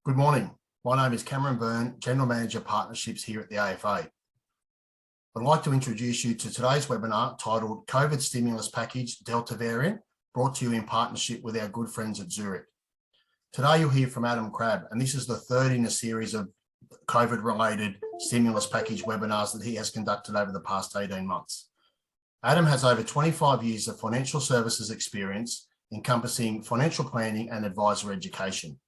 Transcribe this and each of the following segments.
Good morning. My name is Cameron Byrne, General Manager Partnerships here at the AFA. I'd like to introduce you to today's webinar titled COVID Stimulus Package Delta Variant, brought to you in partnership with our good friends at Zurich. Today you'll hear from Adam Crabb, and this is the third in a series of COVID-related stimulus package webinars that he has conducted over the past 18 months. Adam has over 25 years of financial services experience encompassing financial planning and advisor education.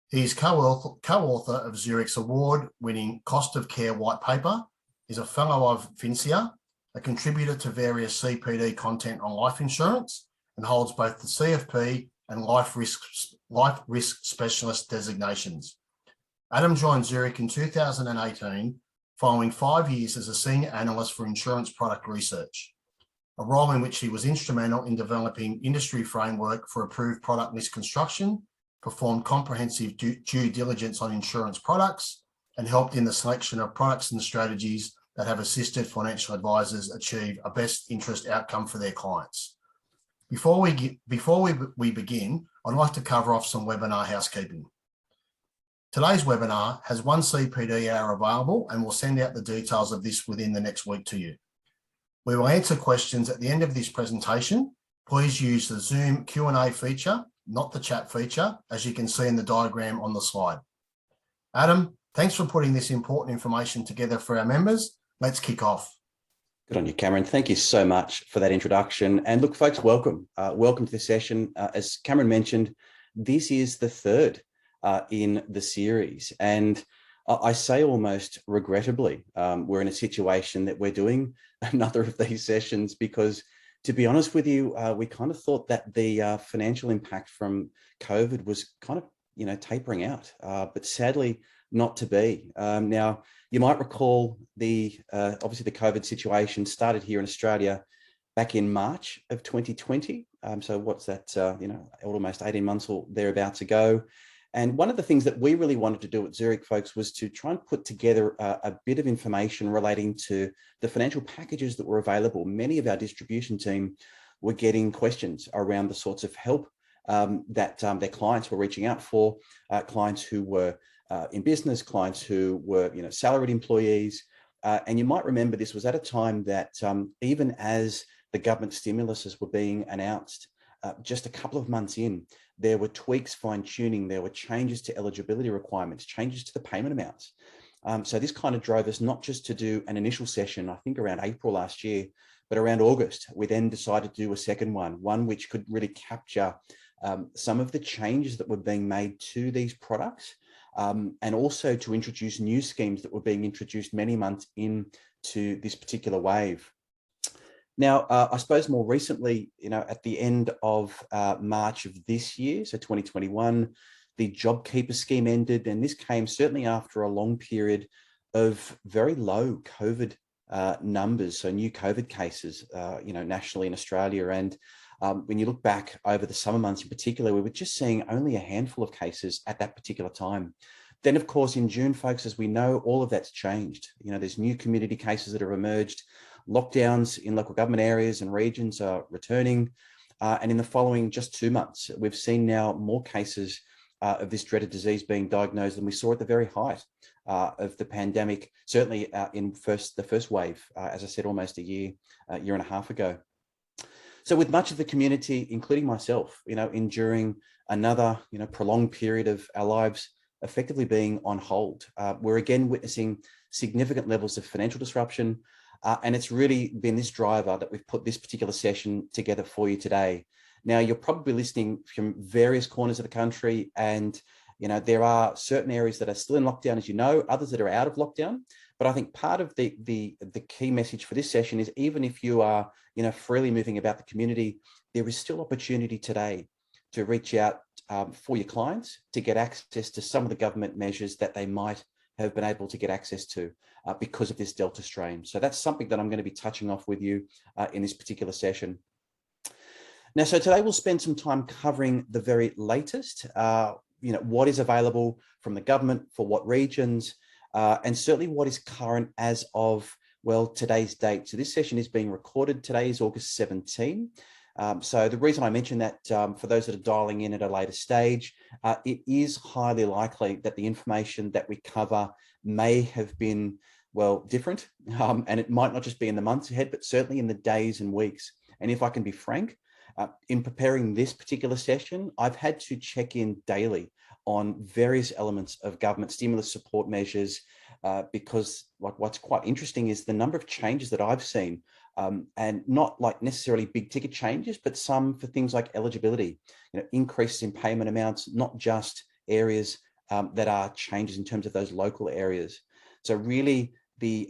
He is co-author of Zurich's award-winning Cost of Care White Paper, is a fellow of FINCIA, a contributor to various CPD content on life insurance, and holds both the CFP and life risk specialist designations. Adam joined Zurich in 2018, following 5 years as a senior analyst for insurance product research, a role in which he was instrumental in developing industry framework for approved product misconstruction, performed comprehensive due diligence on insurance products, and helped in the selection of products and strategies that have assisted financial advisors achieve a best interest outcome for their clients. Before we begin, I'd like to cover off some webinar housekeeping. Today's webinar has one CPD hour available, and we'll send out the details of this within the next week to you. We will answer questions at the end of this presentation. Please use the Zoom Q&A feature, not the chat feature, as you can see in the diagram on the slide. Adam, thanks for putting this important information together for our members. Let's kick off. Good on you, Cameron. Thank you so much for that introduction. And look, folks, welcome. Welcome to this session. As Cameron mentioned, this is the third in the series. And I say almost regrettably, we're in a situation that we're doing another of these sessions because, to be honest with you, we kind of thought that the financial impact from COVID was kind of, tapering out, but sadly not to be. Now, you might recall obviously the COVID situation started here in Australia back in March of 2020. So what's that, almost 18 months or thereabouts ago. And one of the things that we really wanted to do at Zurich, folks, was to try and put together a bit of information relating to the financial packages that were available. Many of our distribution team were getting questions around the sorts of help that their clients were reaching out for, clients who were in business, clients who were salaried employees. And you might remember this was at a time that even as the government stimuluses were being announced, just a couple of months in, there were tweaks, fine-tuning, there were changes to eligibility requirements, changes to the payment amounts. So this kind of drove us not just to do an initial session, I think around April last year, but around August. We then decided to do a second one which could really capture some of the changes that were being made to these products, and also to introduce new schemes that were being introduced many months into this particular wave. Now, I suppose more recently, at the end of March of this year, so 2021, the JobKeeper scheme ended, and this came certainly after a long period of very low COVID numbers, so new COVID cases, nationally in Australia. And when you look back over the summer months in particular, we were just seeing only a handful of cases at that particular time. Then, of course, in June, folks, as we know, all of that's changed. There's new community cases that have emerged. Lockdowns in local government areas and regions are returning. And in the following just 2 months, we've seen now more cases of this dreaded disease being diagnosed than we saw at the very height of the pandemic, certainly in the first wave, as I said, almost a year and a half ago. So with much of the community, including myself, enduring another, prolonged period of our lives effectively being on hold, we're again witnessing significant levels of financial disruption. And it's really been this driver that we've put this particular session together for you today. Now, you're probably listening from various corners of the country, and there are certain areas that are still in lockdown, as you know, others that are out of lockdown. But I think part of the key message for this session is, even if you are freely moving about the community, there is still opportunity today to reach out for your clients to get access to some of the government measures that they might have been able to get access to because of this Delta strain. So that's something that I'm going to be touching off with you in this particular session. Now, so today we'll spend some time covering the very latest, what is available from the government for what regions, and certainly what is current as of, today's date. So this session is being recorded. Today is August 17. So the reason I mention that, for those that are dialing in at a later stage, it is highly likely that the information that we cover may have been, well, different, and it might not just be in the months ahead, but certainly in the days and weeks. And if I can be frank, in preparing this particular session, I've had to check in daily on various elements of government stimulus support measures, because what's quite interesting is the number of changes that I've seen, and not like necessarily big ticket changes, but some for things like eligibility, increases in payment amounts, not just areas that are changes in terms of those local areas. So really, the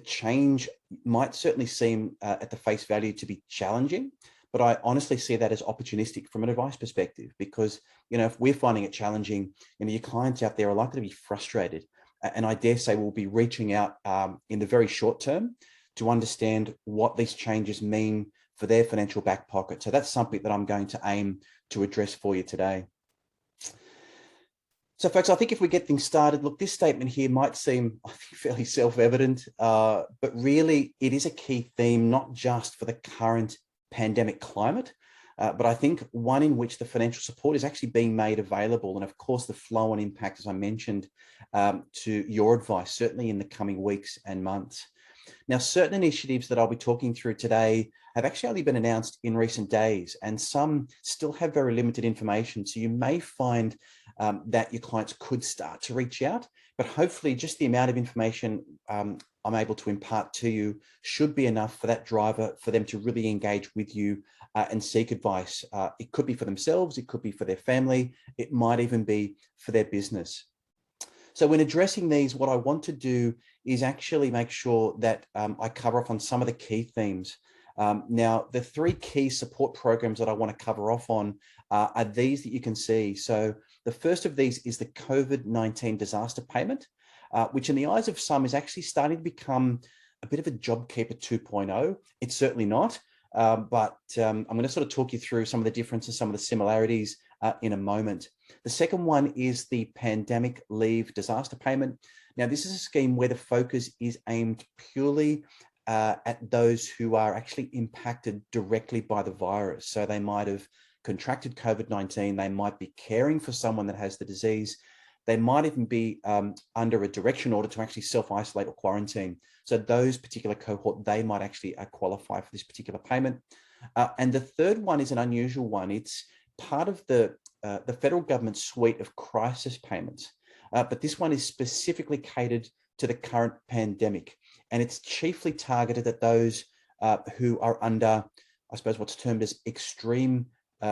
change might certainly seem at the face value to be challenging, but I honestly see that as opportunistic from an advice perspective, because if we're finding it challenging, your clients out there are likely to be frustrated, and I dare say we'll be reaching out in the very short term to understand what these changes mean for their financial back pocket. So that's something that I'm going to aim to address for you today. So folks, I think if we get things started, look, this statement here might seem, I think, fairly self-evident, but really it is a key theme, not just for the current pandemic climate, but I think one in which the financial support is actually being made available. And of course, the flow and impact, as I mentioned, to your advice, certainly in the coming weeks and months. Now, certain initiatives that I'll be talking through today have actually only been announced in recent days, and some still have very limited information. So you may find that your clients could start to reach out, but hopefully just the amount of information I'm able to impart to you should be enough for that driver, for them to really engage with you and seek advice. It could be for themselves, it could be for their family, it might even be for their business. So when addressing these, what I want to do is actually make sure that I cover off on some of the key themes. Now, the three key support programs that I want to cover off on are these that you can see. So the first of these is the COVID-19 disaster payment, which in the eyes of some is actually starting to become a bit of a JobKeeper 2.0. It's certainly not, but I'm going to sort of talk you through some of the differences, some of the similarities in a moment. The second one is the pandemic leave disaster payment. Now, this is a scheme where the focus is aimed purely at those who are actually impacted directly by the virus. So they might have contracted COVID-19, they might be caring for someone that has the disease, they might even be under a direction order to actually self-isolate or quarantine. So those particular cohort, they might actually qualify for this particular payment. And the third one is an unusual one. It's part of the federal government suite of crisis payments, but this one is specifically catered to the current pandemic, and it's chiefly targeted at those who are under, I suppose, what's termed as extreme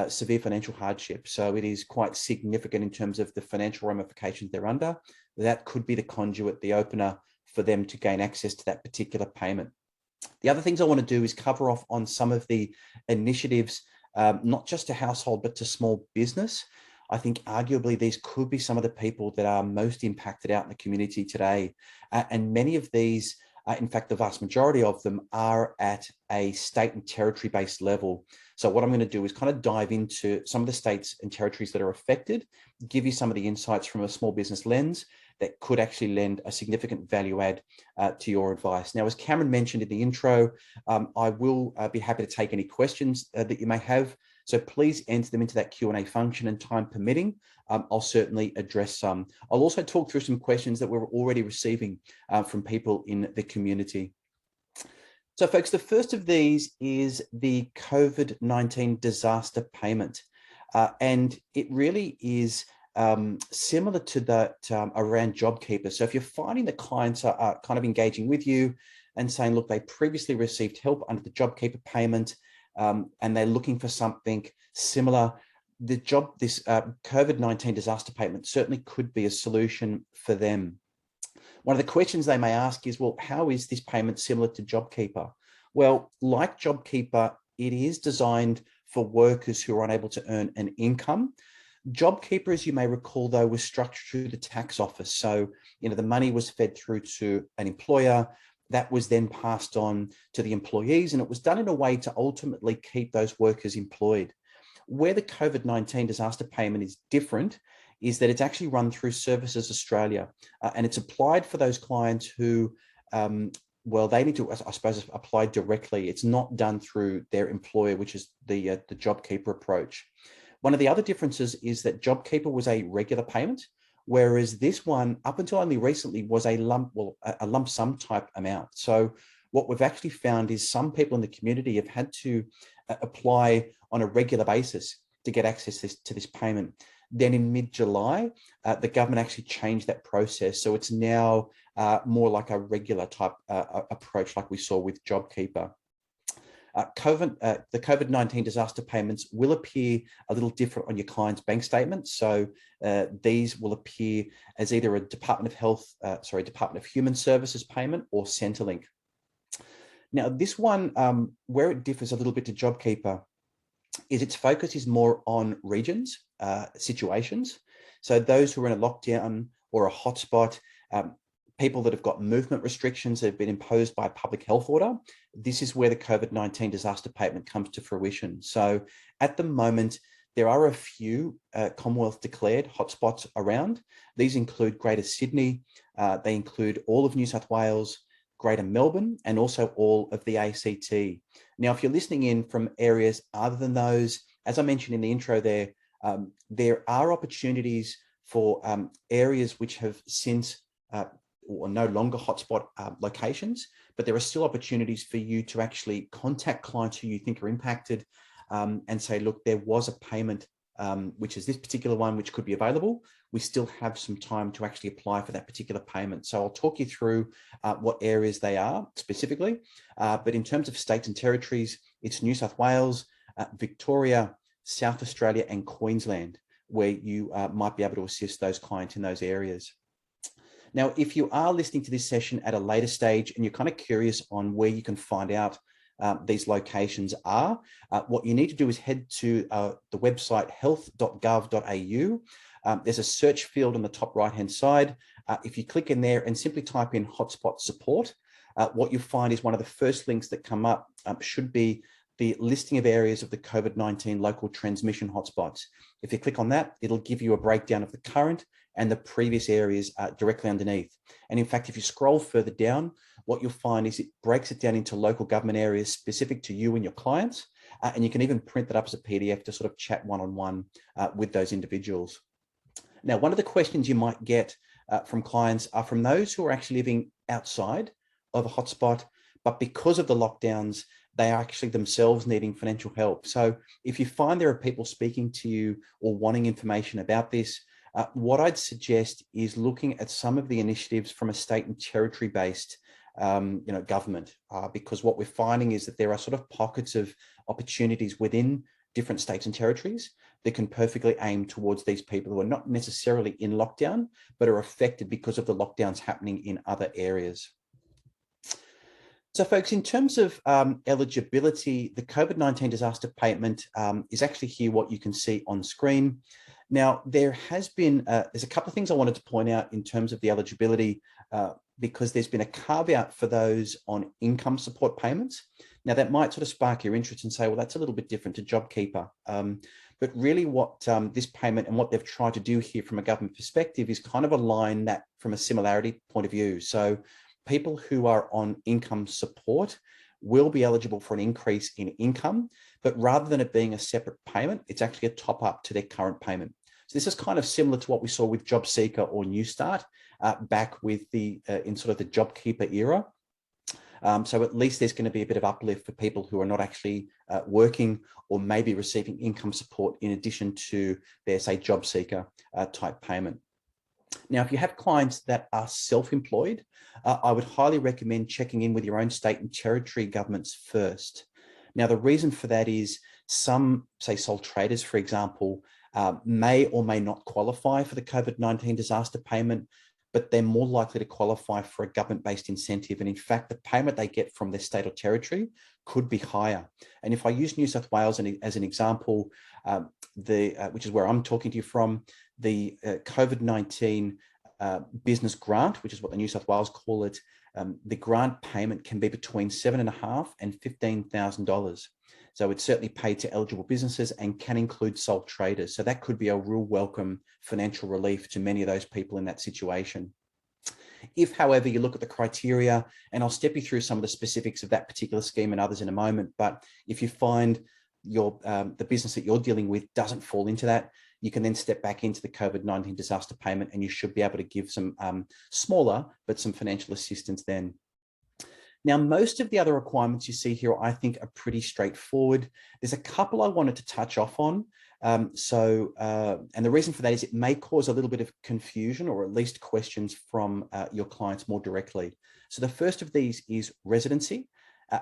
severe financial hardship. So it is quite significant in terms of the financial ramifications they're under. That could be the conduit, the opener for them to gain access to that particular payment. The other things I want to do is cover off on some of the initiatives, not just to household, but to small business. I think arguably these could be some of the people that are most impacted out in the community today. And many of these, in fact, the vast majority of them are at a state and territory based level. So what I'm going to do is kind of dive into some of the states and territories that are affected, give you some of the insights from a small business lens that could actually lend a significant value add to your advice. Now, as Cameron mentioned in the intro, I will be happy to take any questions that you may have. So please enter them into that Q&A function, and time permitting, I'll certainly address some. I'll also talk through some questions that we're already receiving from people in the community. So folks, the first of these is the COVID-19 disaster payment. And it really is similar to that around JobKeeper. So if you're finding that clients are kind of engaging with you and saying, look, they previously received help under the JobKeeper payment, and they're looking for something similar, this COVID-19 disaster payment certainly could be a solution for them. One of the questions they may ask is, well, how is this payment similar to JobKeeper? Well, like JobKeeper, it is designed for workers who are unable to earn an income. JobKeeper, as you may recall, though, was structured through the tax office. So, the money was fed through to an employer. That was then passed on to the employees, and it was done in a way to ultimately keep those workers employed. Where the COVID-19 disaster payment is different is that it's actually run through Services Australia, and it's applied for those clients who well, they need to, I suppose, apply directly. It's not done through their employer, which is the JobKeeper approach. One of the other differences is that JobKeeper was a regular payment, whereas this one, up until only recently, was a lump sum type amount. So what we've actually found is some people in the community have had to apply on a regular basis to get access to this payment. Then in mid-July, the government actually changed that process. So it's now more like a regular type approach like we saw with JobKeeper. The COVID-19 disaster payments will appear a little different on your client's bank statement. So these will appear as either a Department of Human Services payment or Centrelink. Now, this one, where it differs a little bit to JobKeeper, is its focus is more on regions, situations. So those who are in a lockdown or a hotspot, people that have got movement restrictions that have been imposed by a public health order, this is where the COVID-19 disaster payment comes to fruition. So at the moment, there are a few Commonwealth declared hotspots around. These include Greater Sydney, they include all of New South Wales, Greater Melbourne, and also all of the ACT. Now, if you're listening in from areas other than those, as I mentioned in the intro there are opportunities for areas which have since or no longer hotspot locations, but there are still opportunities for you to actually contact clients who you think are impacted and say, look, there was a payment, which is this particular one, which could be available. We still have some time to actually apply for that particular payment. So I'll talk you through what areas they are specifically. But in terms of states and territories, it's New South Wales, Victoria, South Australia, and Queensland, where you might be able to assist those clients in those areas. Now, if you are listening to this session at a later stage and you're kind of curious on where you can find out these locations are, what you need to do is head to the website health.gov.au. There's a search field on the top right-hand side. If you click in there and simply type in hotspot support, what you'll find is one of the first links that come up should be the listing of areas of the COVID-19 local transmission hotspots. If you click on that, it'll give you a breakdown of the current and the previous areas directly underneath. And in fact, if you scroll further down, what you'll find is it breaks it down into local government areas specific to you and your clients. And you can even print that up as a PDF to sort of chat one-on-one with those individuals. Now, one of the questions you might get from clients are from those who are actually living outside of a hotspot, but because of the lockdowns, they are actually themselves needing financial help. So if you find there are people speaking to you or wanting information about this, what I'd suggest is looking at some of the initiatives from a state and territory based government, because what we're finding is that there are sort of pockets of opportunities within different states and territories that can perfectly aim towards these people who are not necessarily in lockdown, but are affected because of the lockdowns happening in other areas. So folks, in terms of eligibility, the COVID-19 disaster payment is actually here what you can see on screen. Now, there has been, there's a couple of things I wanted to point out in terms of the eligibility because there's been a carve out for those on income support payments. Now, that might sort of spark your interest and say, well, that's a little bit different to JobKeeper. But really what this payment and what they've tried to do here from a government perspective is kind of align that from a similarity point of view. So people who are on income support will be eligible for an increase in income, but rather than it being a separate payment, it's actually a top up to their current payment. So this is kind of similar to what we saw with Job Seeker or New Start back with the in sort of the JobKeeper era. So at least there's going to be a bit of uplift for people who are not actually working or maybe receiving income support in addition to their, say, Job Seeker type payment. Now, if you have clients that are self-employed, I would highly recommend checking in with your own state and territory governments first. Now, the reason for that is some, say, sole traders, for example, may or may not qualify for the COVID-19 disaster payment, but they're more likely to qualify for a government-based incentive. And in fact, the payment they get from their state or territory could be higher. And if I use New South Wales as an example, which is where I'm talking to you from, the COVID-19 business grant, which is what the New South Wales call it, the grant payment can be between $7,500 and $15,000. So it's certainly paid to eligible businesses and can include sole traders. So that could be a real welcome financial relief to many of those people in that situation. If, however, you look at the criteria, and I'll step you through some of the specifics of that particular scheme and others in a moment, but if you find the business that you're dealing with doesn't fall into that, you can then step back into the COVID-19 disaster payment, and you should be able to give some smaller, but some financial assistance then. Now, most of the other requirements you see here, I think, are pretty straightforward. There's a couple I wanted to touch off on. And the reason for that is it may cause a little bit of confusion, or at least questions from your clients more directly. So the first of these is residency,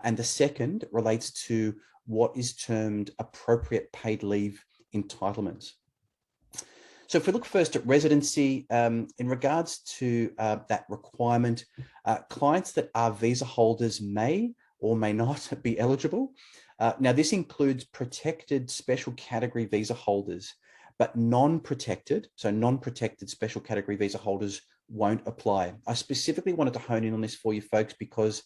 and the second relates to what is termed appropriate paid leave entitlements. So if we look first at residency, in regards to that requirement, clients that are visa holders may or may not be eligible. Now, this includes protected special category visa holders, but non-protected, so non-protected special category visa holders won't apply. I specifically wanted to hone in on this for you folks because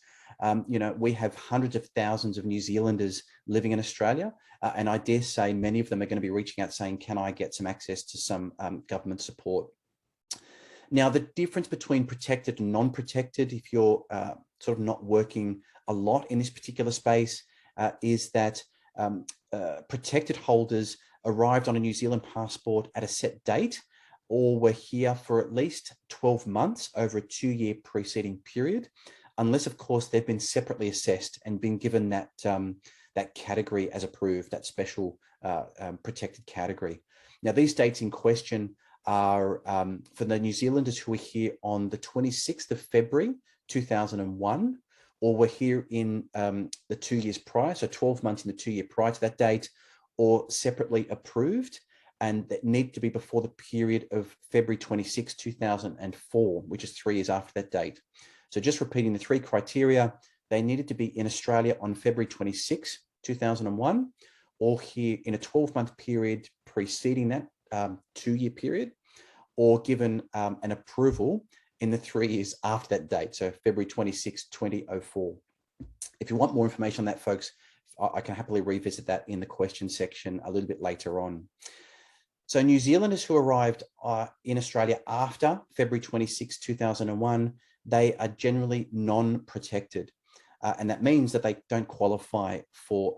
we have hundreds of thousands of New Zealanders living in Australia, and I dare say many of them are going to be reaching out saying, can I get some access to some government support? Now, the difference between protected and non-protected, if you're sort of not working a lot in this particular space, is that protected holders arrived on a New Zealand passport at a set date, or were here for at least 12 months over a 2-year preceding period, unless, of course, they've been separately assessed and been given that, that category as approved, that special protected category. Now, these dates in question are for the New Zealanders who were here on the 26th of February 2001, or were here in the 2 years prior, so 12 months in the 2 year prior to that date, or separately approved, and that need to be before the period of February 26, 2004, which is 3 years after that date. So just repeating the 3 criteria, they needed to be in Australia on February 26, 2001, or here in a 12-month period preceding that 2-year period, or given an approval in the 3 years after that date, so February 26, 2004. If you want more information on that, folks, I can happily revisit that in the question section a little bit later on. So New Zealanders who arrived in Australia after February 26, 2001, they are generally non-protected. And that means that they don't qualify for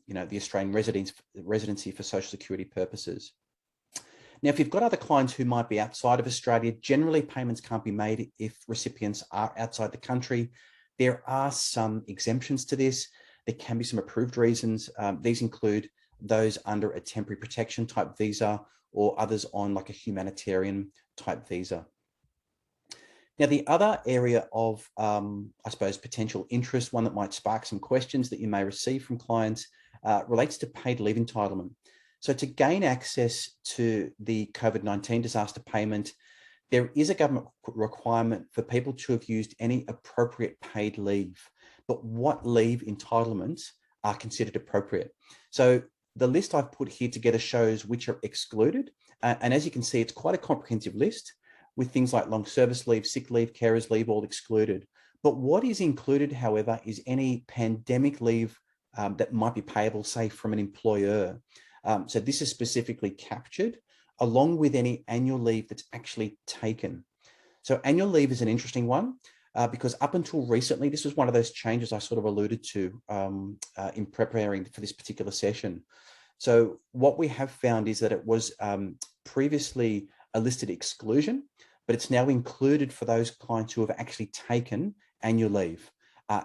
the Australian residency for social security purposes. Now, if you've got other clients who might be outside of Australia, generally payments can't be made if recipients are outside the country. There are some exemptions to this. There can be some approved reasons. These include those under a temporary protection type visa, or others on like a humanitarian type visa. Now, the other area of, I suppose, potential interest, one that might spark some questions that you may receive from clients, relates to paid leave entitlement. So to gain access to the COVID-19 disaster payment, there is a government requirement for people to have used any appropriate paid leave. But what leave entitlements are considered appropriate? So the list I've put here together shows which are excluded. And as you can see, it's quite a comprehensive list with things like long service leave, sick leave, carers leave, all excluded. But what is included, however, is any pandemic leave that might be payable, say, from an employer. So this is specifically captured, along with any annual leave that's actually taken. So annual leave is an interesting one because up until recently, this was one of those changes I sort of alluded to in preparing for this particular session. So what we have found is that it was previously a listed exclusion, but it's now included for those clients who have actually taken annual leave.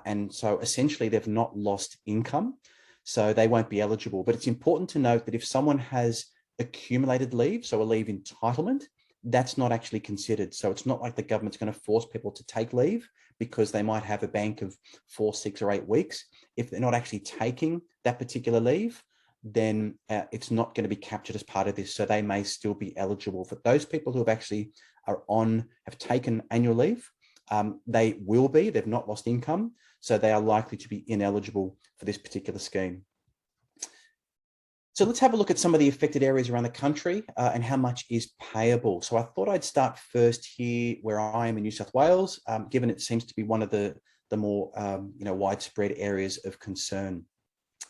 And so essentially they've not lost income, so they won't be eligible. But it's important to note that if someone has accumulated leave, so a leave entitlement, that's not actually considered. So it's not like the government's going to force people to take leave because they might have a bank of 4, 6 or 8 weeks. If they're not actually taking that particular leave, then it's not going to be captured as part of this. So they may still be eligible. For those people who have actually have taken annual leave, they will be, they've not lost income. So they are likely to be ineligible for this particular scheme. So let's have a look at some of the affected areas around the country and how much is payable. So I thought I'd start first here where I am in New South Wales, given it seems to be one of the more widespread areas of concern.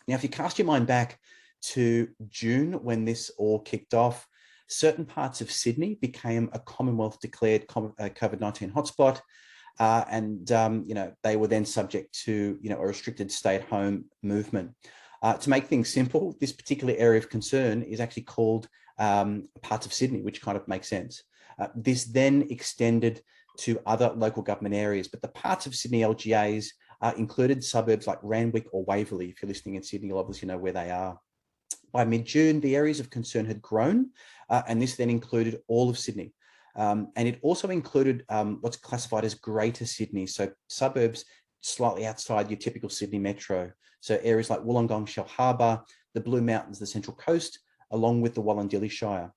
Now, if you cast your mind back to June when this all kicked off, certain parts of Sydney became a Commonwealth declared COVID-19 hotspot. they were then subject to, a restricted stay-at-home movement. To make things simple, this particular area of concern is actually called parts of Sydney, which kind of makes sense. This then extended to other local government areas, but the parts of Sydney LGAs included suburbs like Randwick or Waverley. If you're listening in Sydney, you'll obviously know where they are. By mid-June, the areas of concern had grown, and this then included all of Sydney. And it also included what's classified as Greater Sydney, so suburbs slightly outside your typical Sydney metro. So areas like Wollongong, Shell Harbour, the Blue Mountains, the Central Coast, along with the Wallandilly Shire.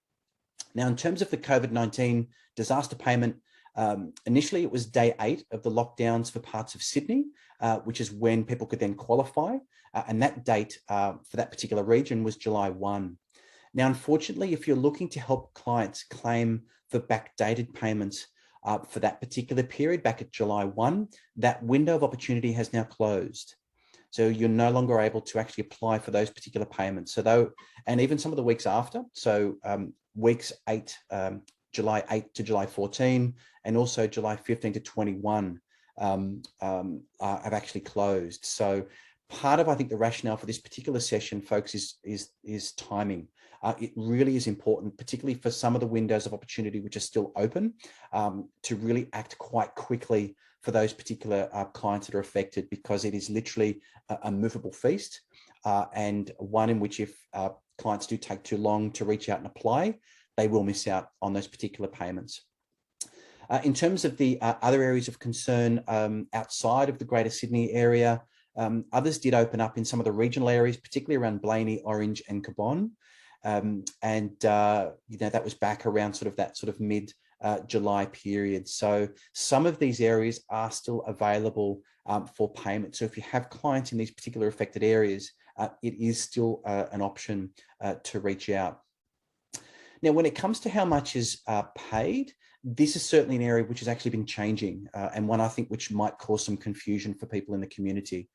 Now, in terms of the COVID-19 disaster payment, initially it was day 8 of the lockdowns for parts of Sydney, which is when people could then qualify. And that date for that particular region was July 1. Now, unfortunately, if you're looking to help clients claim for backdated payments for that particular period back at July 1, that window of opportunity has now closed. So you're no longer able to actually apply for those particular payments. And even some of the weeks after, so weeks July 8 to July 14, and also July 15 to 21 have actually closed. So part of, I think, the rationale for this particular session, folks, is timing. It really is important, particularly for some of the windows of opportunity which are still open, to really act quite quickly for those particular clients that are affected, because it is literally a movable feast, and one in which if clients do take too long to reach out and apply, they will miss out on those particular payments. In terms of the other areas of concern outside of the Greater Sydney area, others did open up in some of the regional areas, particularly around Blaney, Orange and Cabonne. That was back around that mid-July period. So some of these areas are still available for payment. So if you have clients in these particular affected areas, it is still an option to reach out. Now, when it comes to how much is paid, this is certainly an area which has actually been changing, and one I think which might cause some confusion for people in the community.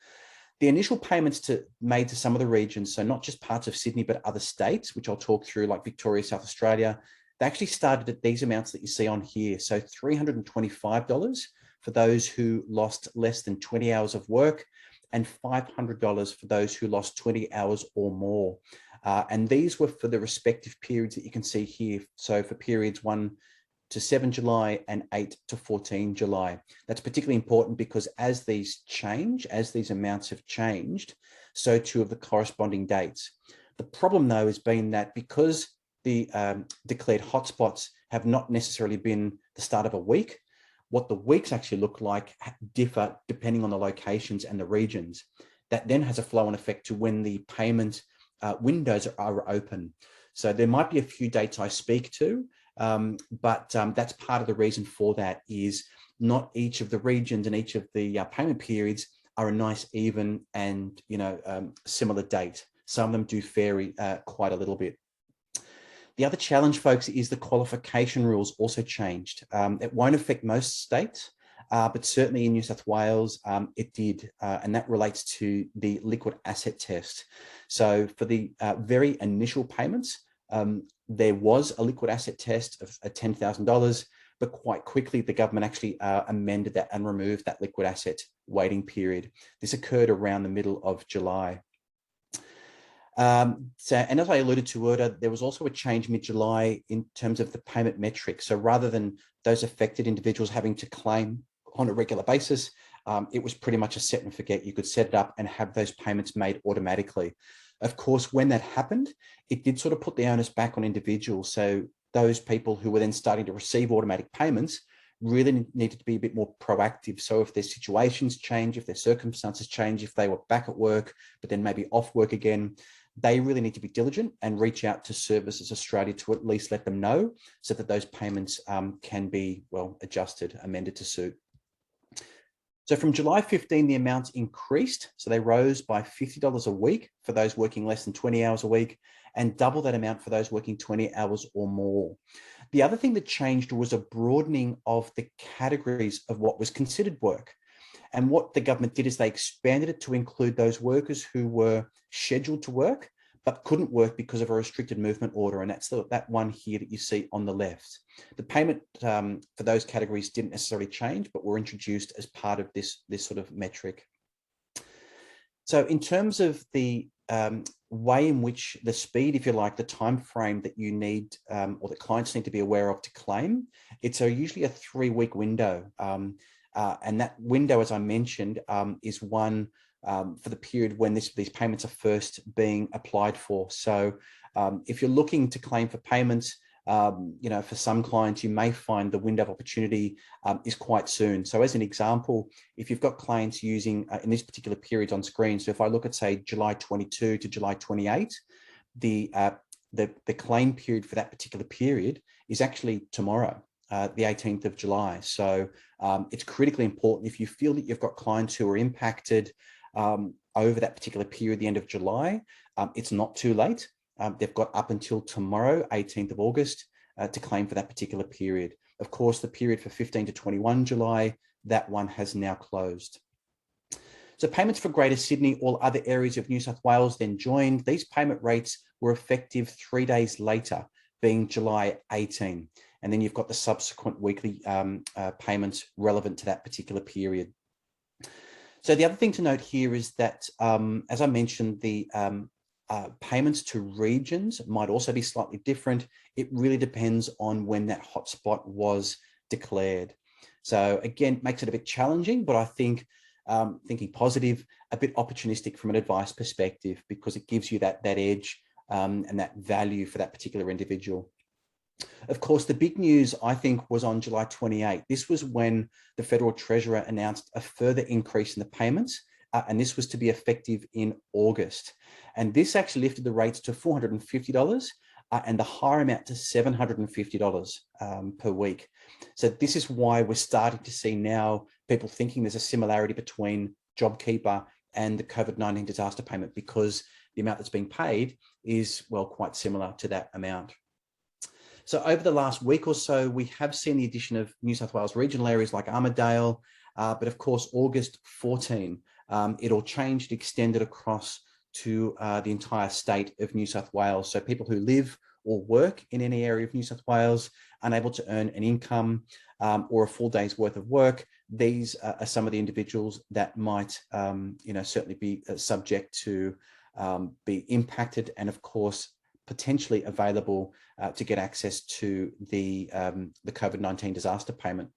The initial payments made to some of the regions, so not just parts of Sydney, but other states, which I'll talk through, like Victoria, South Australia, they actually started at these amounts that you see on here. So $325 for those who lost less than 20 hours of work, and $500 for those who lost 20 hours or more. And these were for the respective periods that you can see here. So for periods 1 to 7 July and 8 to 14 July. That's particularly important because as these amounts have changed, so too have the corresponding dates. The problem, though, has been that because the declared hotspots have not necessarily been the start of a week, what the weeks actually look like differ depending on the locations and the regions. That then has a flow-on effect to when the payment windows are open. So there might be a few dates I speak to, but that's part of the reason for that is not each of the regions and each of the payment periods are a nice, even and similar date. Some of them do vary quite a little bit. The other challenge, folks, is the qualification rules also changed. It won't affect most states, but certainly in New South Wales, it did, and that relates to the liquid asset test. So for the very initial payments, there was a liquid asset test of $10,000, but quite quickly the government actually amended that and removed that liquid asset waiting period. This occurred around the middle of July. And as I alluded to earlier, there was also a change mid-July in terms of the payment metric. So rather than those affected individuals having to claim on a regular basis, it was pretty much a set and forget. You could set it up and have those payments made automatically. Of course, when that happened, it did sort of put the onus back on individuals. So those people who were then starting to receive automatic payments really needed to be a bit more proactive. So if their situations change, if their circumstances change, if they were back at work, but then maybe off work again, they really need to be diligent and reach out to Services Australia to at least let them know so that those payments can be, adjusted, amended to suit. So from July 15, the amounts increased. So they rose by $50 a week for those working less than 20 hours a week and double that amount for those working 20 hours or more. The other thing that changed was a broadening of the categories of what was considered work. And what the government did is they expanded it to include those workers who were scheduled to work, but couldn't work because of a restricted movement order. And that's that one here that you see on the left. The payment for those categories didn't necessarily change, but were introduced as part of this sort of metric. So in terms of the way in which the speed, if you like, the time frame that you need or that clients need to be aware of to claim, it's usually a 3-week window. And that window, as I mentioned, is one for the period when these payments are first being applied for. So if you're looking to claim for payments, for some clients, you may find the window of opportunity is quite soon. So as an example, if you've got clients using in this particular period on screen, so if I look at, say, July 22 to July 28, the claim period for that particular period is actually tomorrow, the 18th of July. So it's critically important if you feel that you've got clients who are impacted over that particular period, the end of July, it's not too late. They've got up until tomorrow, 18th of August, to claim for that particular period. Of course, the period for 15 to 21 July, that one has now closed. So payments for Greater Sydney, all other areas of New South Wales then joined. These payment rates were effective 3 days later, being July 18. And then you've got the subsequent weekly payments relevant to that particular period. So the other thing to note here is that, as I mentioned, the payments to regions might also be slightly different. It really depends on when that hotspot was declared. So again, makes it a bit challenging, but I think thinking positive, a bit opportunistic from an advice perspective, because it gives you that edge and that value for that particular individual. Of course, the big news, I think, was on July 28. This was when the Federal Treasurer announced a further increase in the payments, and this was to be effective in August. And this actually lifted the rates to $450 and the higher amount to $750 per week. So this is why we're starting to see now people thinking there's a similarity between JobKeeper and the COVID-19 disaster payment, because the amount that's being paid is, well, quite similar to that amount. So over the last week or so, we have seen the addition of New South Wales regional areas like Armidale, but of course, August 14, it all changed, extended across to the entire state of New South Wales. So people who live or work in any area of New South Wales, unable to earn an income or a full day's worth of work, these are some of the individuals that might, certainly be subject to be impacted, and of course, potentially available to get access to the COVID-19 disaster payment.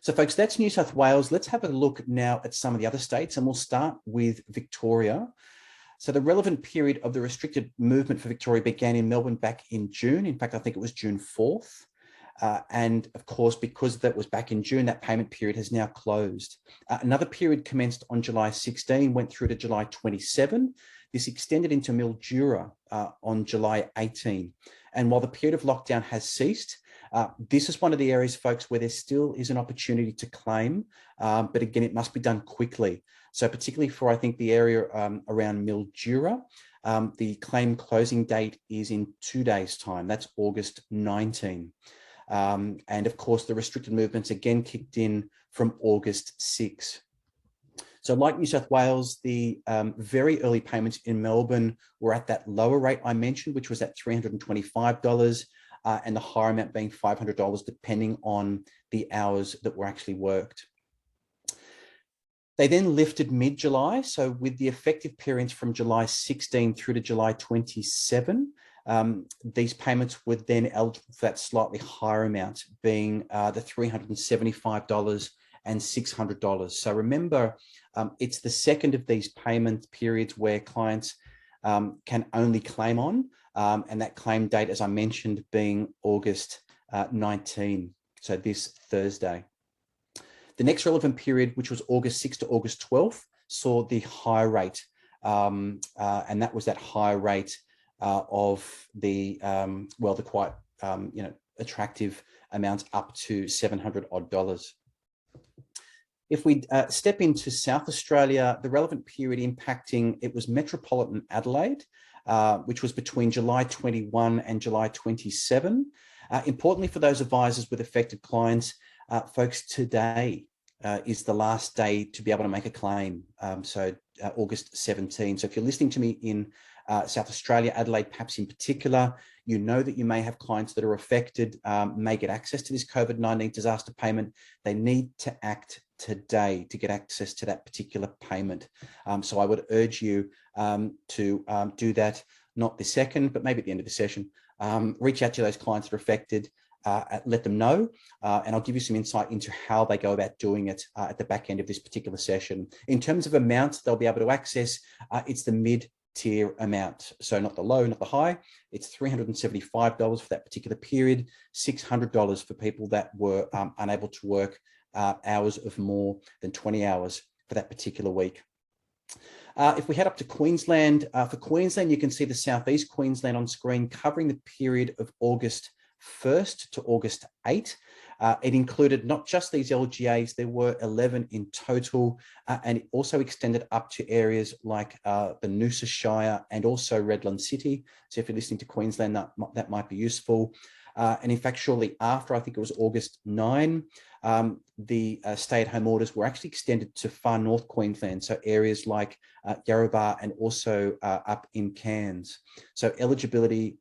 So folks, that's New South Wales. Let's have a look now at some of the other states, and we'll start with Victoria. So the relevant period of the restricted movement for Victoria began in Melbourne back in June. In fact, I think it was June 4th. And of course, because that was back in June, that payment period has now closed. Another period commenced on July 16, went through to July 27. This extended into Mildura on July 18. And while the period of lockdown has ceased, this is one of the areas, folks, where there still is an opportunity to claim, but again, it must be done quickly. So particularly for, I think, the area around Mildura, the claim closing date is in 2 days' time. That's August 19. And of course, the restricted movements again kicked in from August 6. So like New South Wales, the very early payments in Melbourne were at that lower rate I mentioned, which was at $325, and the higher amount being $500, depending on the hours that were actually worked. They then lifted mid-July. So with the effective periods from July 16 through to July 27, these payments were then eligible for that slightly higher amount, being the $375 and $600. So remember, it's the second of these payment periods where clients can only claim on, and that claim date, as I mentioned, being August 19, so this Thursday. The next relevant period, which was August 6 to August 12th, saw the higher rate, and that was that higher rate of the, the quite, attractive amounts up to $700 odd. If we step into South Australia, the relevant period impacting, it was Metropolitan Adelaide, which was between July 21 and July 27. Importantly for those advisors with affected clients, folks, today is the last day to be able to make a claim. So August 17. So if you're listening to me in South Australia, Adelaide, perhaps in particular, you know that you may have clients that are affected, may get access to this COVID-19 disaster payment. They need to act today to get access to that particular payment. So I would urge you to do that, not this second, but maybe at the end of the session. Reach out to those clients that are affected, let them know, and I'll give you some insight into how they go about doing it at the back end of this particular session. In terms of amounts they'll be able to access, it's the mid-tier amount. So not the low, not the high. It's $375 for that particular period, $600 for people that were unable to work hours of more than 20 hours for that particular week. If we head up to Queensland, for Queensland, you can see the Southeast Queensland on screen covering the period of August 1st to August 8. It included not just these LGAs, there were 11 in total, and it also extended up to areas like the Noosa Shire and also Redland City. So if you're listening to Queensland, that might be useful. And in fact, shortly after, I think it was August 9, the stay-at-home orders were actually extended to far north Queensland, so areas like Yarrabah and also up in Cairns. So eligibility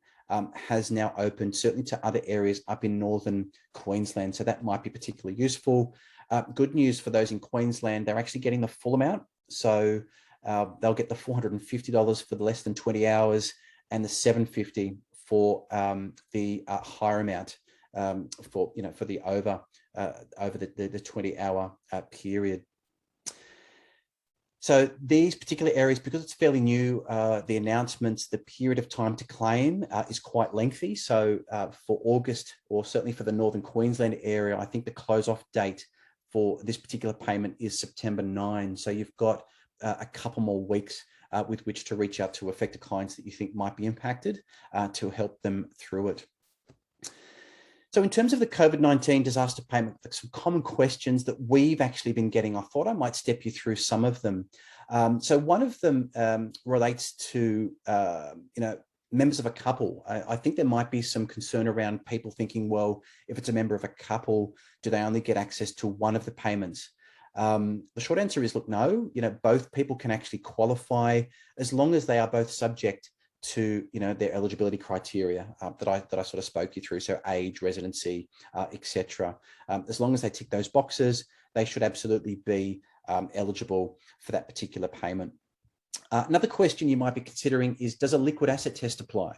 has now opened, certainly to other areas up in northern Queensland, so that might be particularly useful. Good news for those in Queensland, they're actually getting the full amount. So they'll get the $450 for the less than 20 hours and the $750 for the higher amount for the over the 20-hour period. So these particular areas, because it's fairly new, the announcements, the period of time to claim is quite lengthy. So for August, or certainly for the Northern Queensland area, I think the close-off date for this particular payment is September 9. So you've got a couple more weeks with which to reach out to affected clients that you think might be impacted to help them through it. So in terms of the COVID-19 disaster payment, some common questions that we've actually been getting, I thought I might step you through some of them. So one of them relates to, members of a couple. I think there might be some concern around people thinking, well, if it's a member of a couple, do they only get access to one of the payments? The short answer is, look, no, both people can actually qualify as long as they are both subject to, their eligibility criteria that I sort of spoke you through. So age, residency, etc. As long as they tick those boxes, they should absolutely be eligible for that particular payment. Another question you might be considering is, does a liquid asset test apply?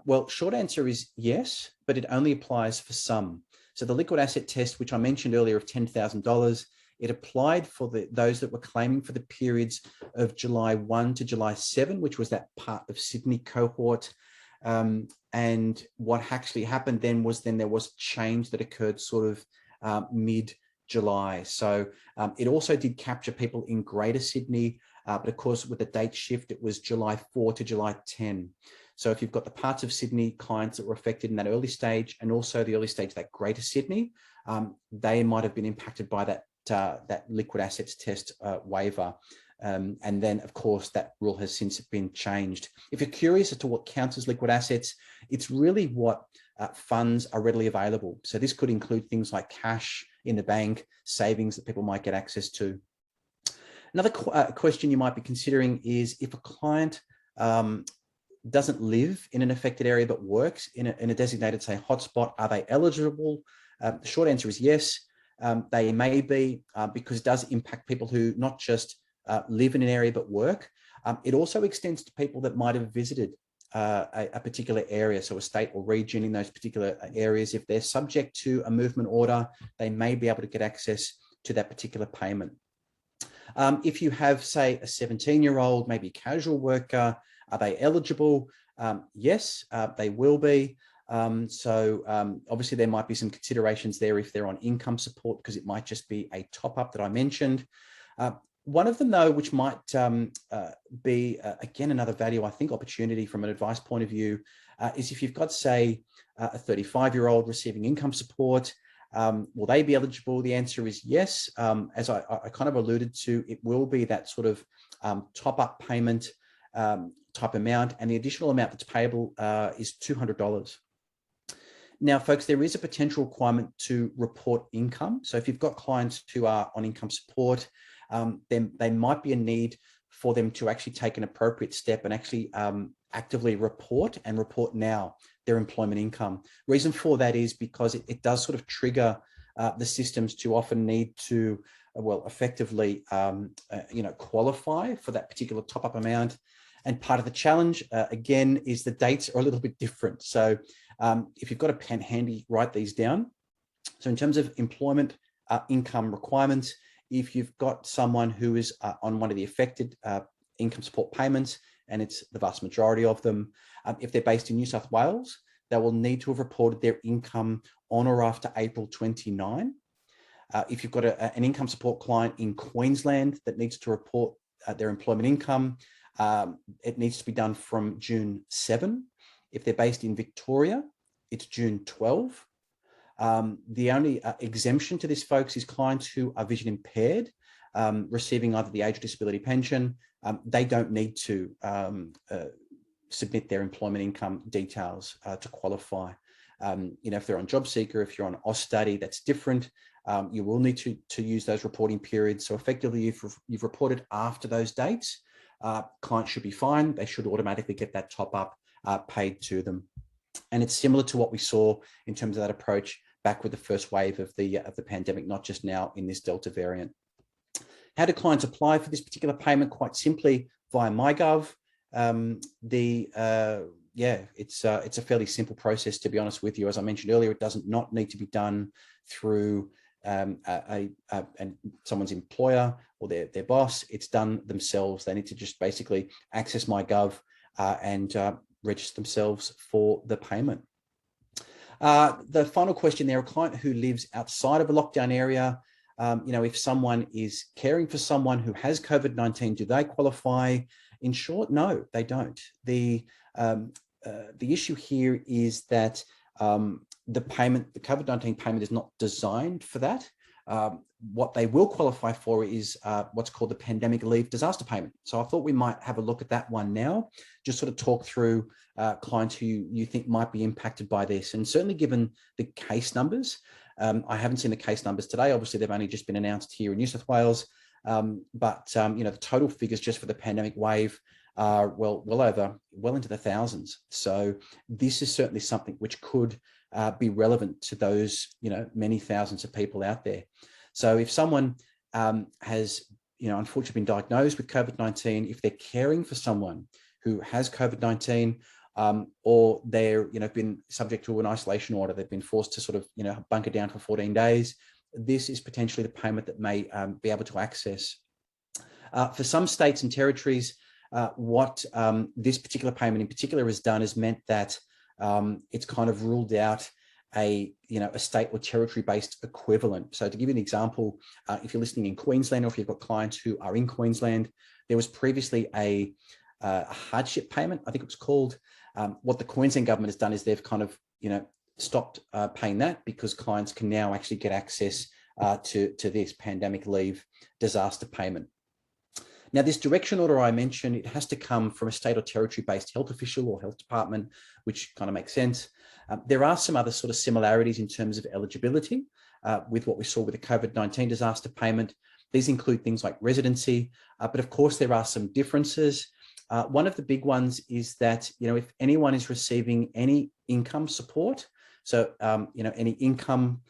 Well, short answer is yes, but it only applies for some. So the liquid asset test, which I mentioned earlier of $10,000, it applied for those that were claiming for the periods of July 1 to July 7, which was that part of Sydney cohort. And what actually happened then was there was a change that occurred sort of mid-July. So it also did capture people in Greater Sydney, but of course with the date shift, it was July 4 to July 10. So if you've got the parts of Sydney clients that were affected in that early stage and also the early stage, that Greater Sydney, they might have been impacted by that liquid assets test waiver. And then, of course, that rule has since been changed. If you're curious as to what counts as liquid assets, it's really what funds are readily available. So this could include things like cash in the bank, savings that people might get access to. Another question you might be considering is, if a client doesn't live in an affected area but works in a designated, say, hotspot, are they eligible? The short answer is yes. They may be, because it does impact people who not just live in an area but work. It also extends to people that might have visited a particular area, so a state or region in those particular areas. If they're subject to a movement order, they may be able to get access to that particular payment. If you have, say, a 17-year-old, maybe a casual worker, are they eligible? Yes, they will be. Obviously there might be some considerations there if they're on income support, because it might just be a top-up that I mentioned. One of them, though, which might be, again, another value, I think, opportunity from an advice point of view, is if you've got, say, a 35-year-old receiving income support, will they be eligible? The answer is yes. As I kind of alluded to, it will be that sort of top-up payment type amount, and the additional amount that's payable is $200. Now, folks, there is a potential requirement to report income. So if you've got clients who are on income support, then there might be a need for them to actually take an appropriate step and actually actively report now their employment income. Reason for that is because it does sort of trigger the systems to often need to, well, effectively, qualify for that particular top-up amount. And part of the challenge, again, is the dates are a little bit different. So if you've got a pen handy, write these down. So in terms of employment income requirements, if you've got someone who is on one of the affected income support payments, and it's the vast majority of them, if they're based in New South Wales, they will need to have reported their income on or after April 29. If you've got an income support client in Queensland that needs to report their employment income, it needs to be done from June 7. If they're based in Victoria, it's June 12. The only exemption to this, folks, is clients who are vision impaired, receiving either the age or disability pension. They don't need to submit their employment income details to qualify. If they're on Job Seeker, if you're on Austudy, that's different. You will need to use those reporting periods. So effectively, if you've reported after those dates, clients should be fine. They should automatically get that top up paid to them. And it's similar to what we saw in terms of that approach back with the first wave of the pandemic, not just now in this Delta variant. How do clients apply for this particular payment? Quite simply via MyGov. It's a fairly simple process, to be honest with you. As I mentioned earlier, it doesn't not need to be done through someone's employer or their boss. It's done themselves. They need to just basically access MyGov and register themselves for the payment. The final question there, a client who lives outside of a lockdown area, if someone is caring for someone who has COVID-19, do they qualify? In short, no, they don't. The issue here is that the COVID-19 payment is not designed for that. What they will qualify for is what's called the Pandemic Leave Disaster Payment. So I thought we might have a look at that one now, just sort of talk through clients who you think might be impacted by this. And certainly given the case numbers, I haven't seen the case numbers today. Obviously, they've only just been announced here in New South Wales. The total figures just for the pandemic wave are well into the thousands. So this is certainly something which could be relevant to those, many thousands of people out there. So if someone has, unfortunately been diagnosed with COVID-19, if they're caring for someone who has COVID-19, or they're, been subject to an isolation order, they've been forced to sort of, bunker down for 14 days, this is potentially the payment that may be able to access. For some states and territories, what this particular payment in particular has done is meant that it's kind of ruled out a state or territory based equivalent. So to give you an example, if you're listening in Queensland, or if you've got clients who are in Queensland, there was previously a hardship payment, I think it was called. What the Queensland government has done is they've kind of, stopped paying that, because clients can now actually get access to this pandemic leave disaster payment. Now, this direction order I mentioned, it has to come from a state or territory based health official or health department, which kind of makes sense. There are some other sort of similarities in terms of eligibility with what we saw with the COVID-19 disaster payment. These include things like residency, but of course there are some differences. One of the big ones is that, if anyone is receiving any income support, so, any income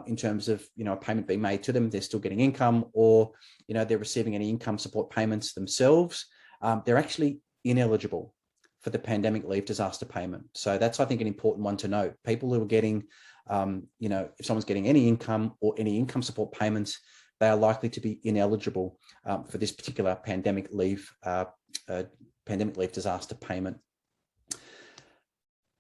in terms of, a payment being made to them, they're still getting income, or, they're receiving any income support payments themselves, they're actually ineligible for the pandemic leave disaster payment. So that's, I think, an important one to note. People who are getting, if someone's getting any income or any income support payments, they are likely to be ineligible for this particular pandemic leave disaster payment.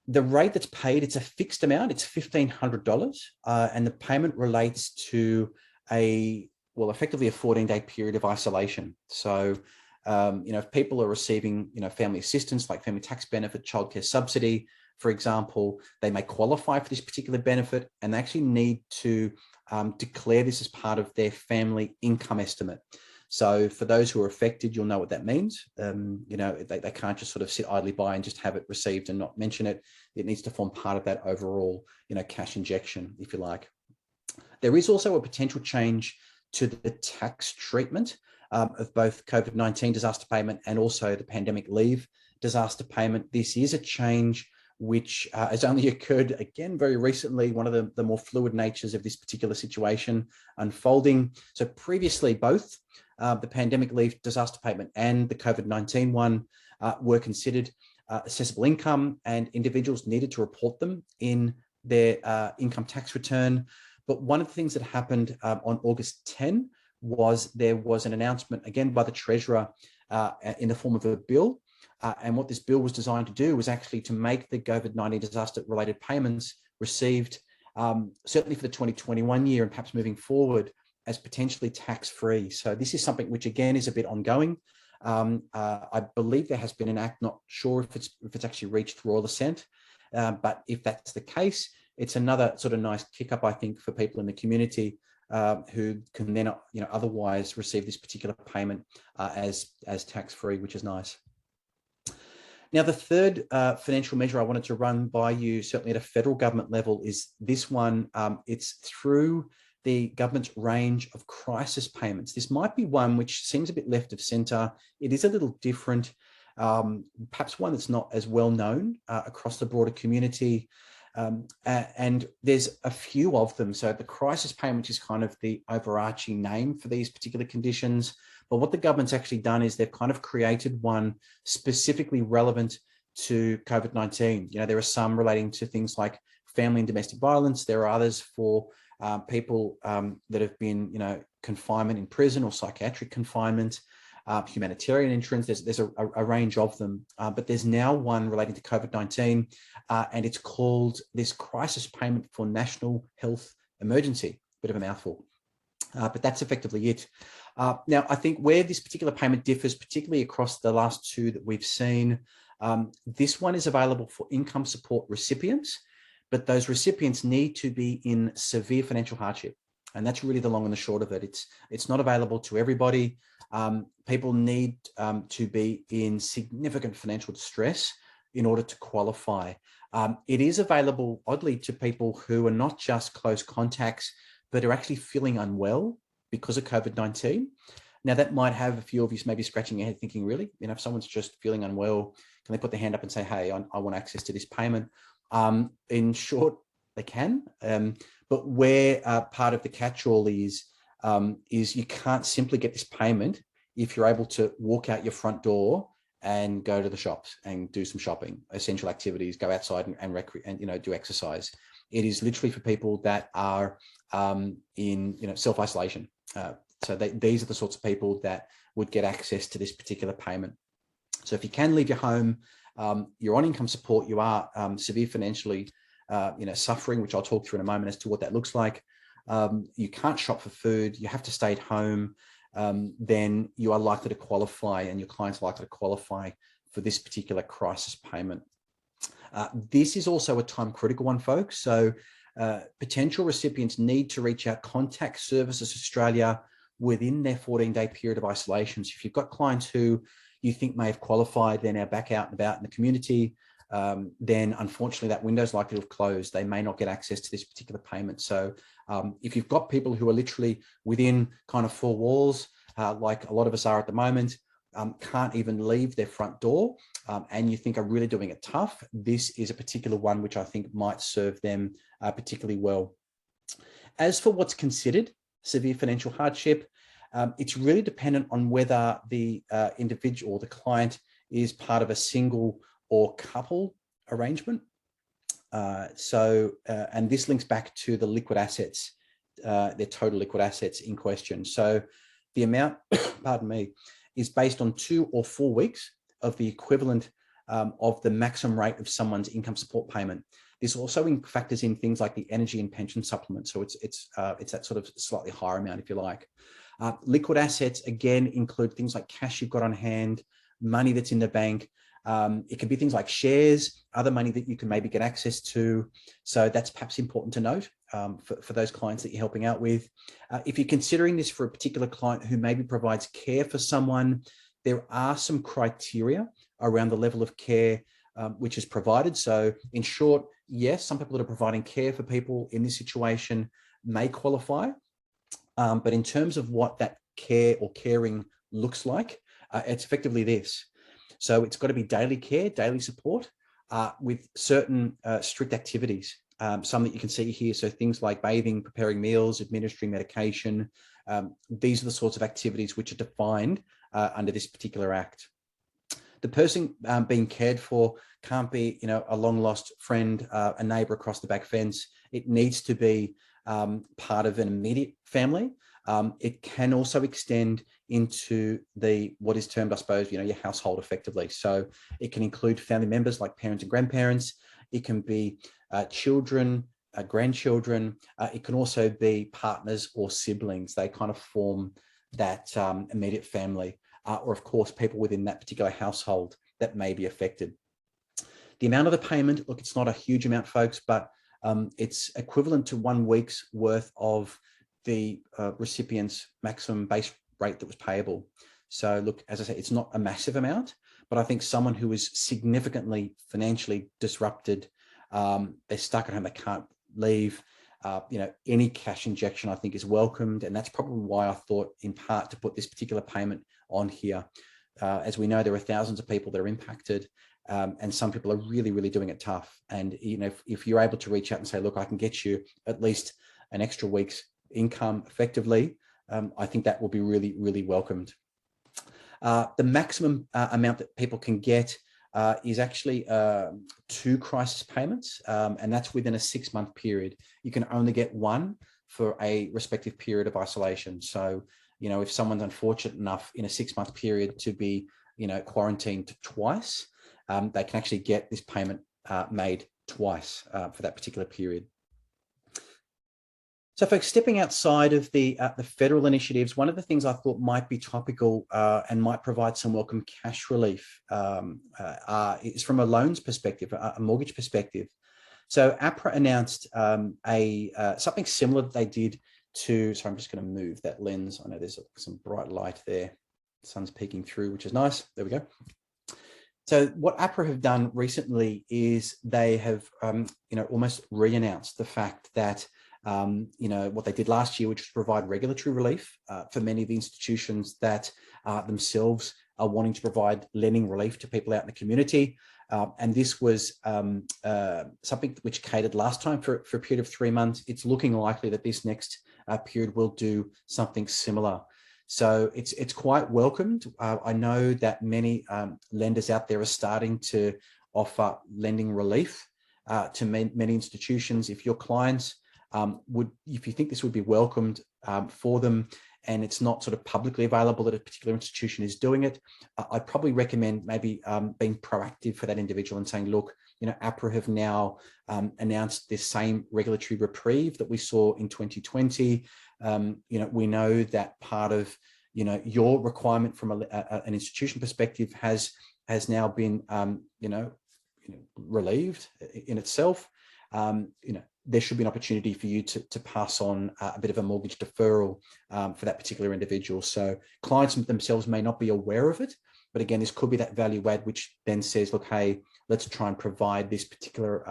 The rate that's paid, it's a fixed amount, it's $1,500, and the payment relates to effectively a 14-day period of isolation. So, if people are receiving, family assistance like family tax benefit, childcare subsidy, for example, they may qualify for this particular benefit, and they actually need to declare this as part of their family income estimate. So for those who are affected, you'll know what that means. They can't just sort of sit idly by and just have it received and not mention it. It needs to form part of that overall, cash injection, if you like. There is also a potential change to the tax treatment of both COVID-19 disaster payment and also the pandemic leave disaster payment. This is a change which has only occurred again very recently, one of the more fluid natures of this particular situation unfolding. So previously, both the pandemic leave disaster payment and the COVID-19 one were considered assessable income, and individuals needed to report them in their income tax return. But one of the things that happened on August 10 was there was an announcement, again by the Treasurer, in the form of a bill. And what this bill was designed to do was actually to make the COVID-19 disaster-related payments received, certainly for the 2021 year and perhaps moving forward, as potentially tax-free. So this is something which, again, is a bit ongoing. I believe there has been an act, not sure if it's actually reached royal assent, but if that's the case, it's another sort of nice kick up, I think, for people in the community who can then, otherwise receive this particular payment as tax-free, which is nice. Now, the third financial measure I wanted to run by you, certainly at a federal government level, is this one. It's through the government's range of crisis payments. This might be one which seems a bit left of centre. It is a little different, perhaps one that's not as well known across the broader community. And there's a few of them. So the crisis payment is kind of the overarching name for these particular conditions. But what the government's actually done is they've kind of created one specifically relevant to COVID-19. There are some relating to things like family and domestic violence. There are others for people that have been, confinement in prison or psychiatric confinement, humanitarian insurance. There's a range of them, but there's now one relating to COVID-19, and it's called this crisis payment for national health emergency. Bit of a mouthful, but that's effectively it. Now, I think where this particular payment differs, particularly across the last two that we've seen, this one is available for income support recipients, but those recipients need to be in severe financial hardship. And that's really the long and the short of it. It's not available to everybody. People need to be in significant financial distress in order to qualify. It is available, oddly, to people who are not just close contacts, but are actually feeling unwell because of COVID-19. Now, that might have a few of you maybe scratching your head thinking, really, if someone's just feeling unwell, can they put their hand up and say, hey, I want access to this payment? In short, they can. But where part of the catch-all is you can't simply get this payment if you're able to walk out your front door and go to the shops and do some shopping, essential activities, go outside and do exercise. It is literally for people that are in self-isolation. So these are the sorts of people that would get access to this particular payment. So if you can leave your home, you're on income support, you are severe financially suffering, which I'll talk through in a moment as to what that looks like. You can't shop for food, you have to stay at home, then you are likely to qualify, and your client's likely to qualify for this particular crisis payment. This is also a time critical one, folks. So potential recipients need to reach out, contact Services Australia within their 14-day period of isolation. So if you've got clients who you think may have qualified, they're now back out and about in the community, then unfortunately that window is likely to have closed. They may not get access to this particular payment. So if you've got people who are literally within kind of four walls, like a lot of us are at the moment, can't even leave their front door, and you think are really doing it tough, this is a particular one which I think might serve them particularly well. As for what's considered severe financial hardship, it's really dependent on whether the individual or the client is part of a single or couple arrangement. And this links back to the liquid assets, their total liquid assets in question. So the amount, pardon me, is based on 2 or 4 weeks of the equivalent of the maximum rate of someone's income support payment. This also factors in things like the energy and pension supplement. So it's that sort of slightly higher amount, if you like. Liquid assets, again, include things like cash you've got on hand, money that's in the bank. It could be things like shares, other money that you can maybe get access to. So that's perhaps important to note for those clients that you're helping out with. If you're considering this for a particular client who maybe provides care for someone, there are some criteria around the level of care which is provided. So in short, yes, some people that are providing care for people in this situation may qualify. But in terms of what that care or caring looks like, it's effectively this. So it's got to be daily care, daily support with certain strict activities. Some that you can see here. So things like bathing, preparing meals, administering medication. These are the sorts of activities which are defined under this particular act. The person being cared for can't be, a long lost friend, a neighbour across the back fence. It needs to be part of an immediate family. It can also extend into what is termed, I suppose, your household effectively. So it can include family members like parents and grandparents. It can be children, grandchildren. It can also be partners or siblings. They kind of form that immediate family, or of course, people within that particular household that may be affected. The amount of the payment, look, it's not a huge amount, folks, but it's equivalent to 1 week's worth of the recipient's maximum base rate that was payable. So look, as I said, it's not a massive amount, but I think someone who is significantly financially disrupted, they're stuck at home, they can't leave, any cash injection I think is welcomed. And that's probably why I thought in part to put this particular payment on here. As we know, there are thousands of people that are impacted, and some people are really, really doing it tough. And, if you're able to reach out and say, look, I can get you at least an extra week's income effectively, I think that will be really, really welcomed. The maximum amount that people can get is actually 2 crisis payments, and that's within a 6-month period. You can only get 1 for a respective period of isolation. So, if someone's unfortunate enough in a 6-month period to be, quarantined twice, they can actually get this payment made twice for that particular period. So folks, stepping outside of the federal initiatives, one of the things I thought might be topical and might provide some welcome cash relief is from a loans perspective, a mortgage perspective. So APRA announced something similar that they did to, sorry, I'm just going to move that lens. I know there's some bright light there. The sun's peeking through, which is nice. There we go. So what APRA have done recently is they have, almost re-announced the fact that what they did last year, which was provide regulatory relief for many of the institutions that themselves are wanting to provide lending relief to people out in the community. And this was something which catered last time for a period of 3 months. It's looking likely that this next period will do something similar. So it's quite welcomed. I know that many lenders out there are starting to offer lending relief to many institutions. If your clients if you think this would be welcomed for them, and it's not sort of publicly available that a particular institution is doing it, I'd probably recommend maybe being proactive for that individual and saying, look, APRA have now announced this same regulatory reprieve that we saw in 2020. We know that part of, your requirement from an institution perspective has now been, relieved in itself. There should be an opportunity for you to pass on a bit of a mortgage deferral for that particular individual. So clients themselves may not be aware of it, but again, this could be that value add, which then says, look, hey, let's try and provide this particular